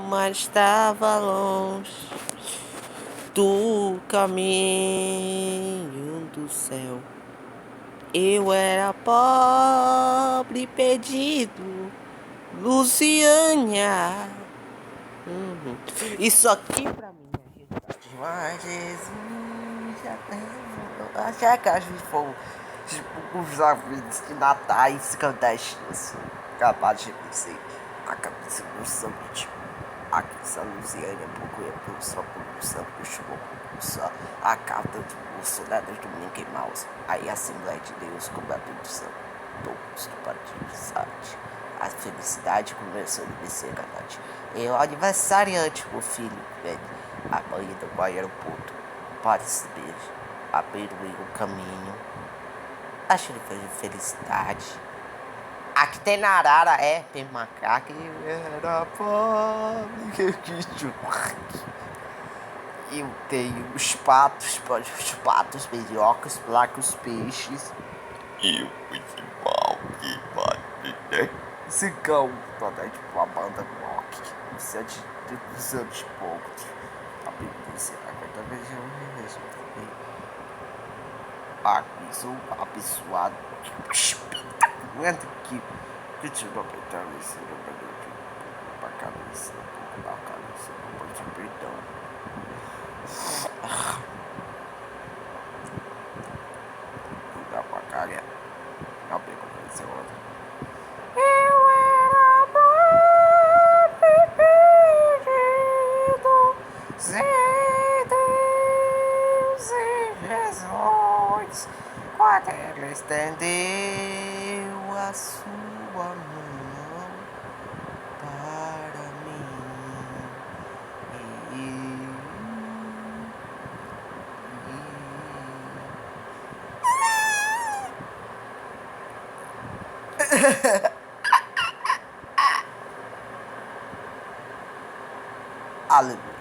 Mas estava longe do caminho do céu. Eu era pobre, perdido, Luciana. Isso aqui pra mim é realidade. Mas Jesus já tem. Achei que a gente for tipo os avisos de natais clandestinos. Capaz de dizer a cabeça do sangue, tipo. Aqui em São Luciana, procura produção, puxou, a carta do bolso, né, do Mickey Mouse. Aí a Assembleia de Deus, como a produção, todos do Partido de Sante. A felicidade começou a descer a noite. E o aniversariante, o filho, velho, a mãe do aeroporto, para se beijo, abriu o caminho. Acho que ele fez de felicidade. Aqui tem na Arara, tem macaco e era pobre, que eu tenho os patos, minhocas, placas, peixes. E o principal que vai ter cigão, toda tipo uma banda rock, uns anos e poucos. A beleza, agora vez eu também. Abençoado, espetacular que tirou a cabeça, pra cabeça, pra cabeça, pra te perdão. Não dá pra cagar. Não pegou pra esse outro. Eu era pobre, perdido, sem Deus e Jesus. Quando ele estendeu a sua mão para mim, Aleluia.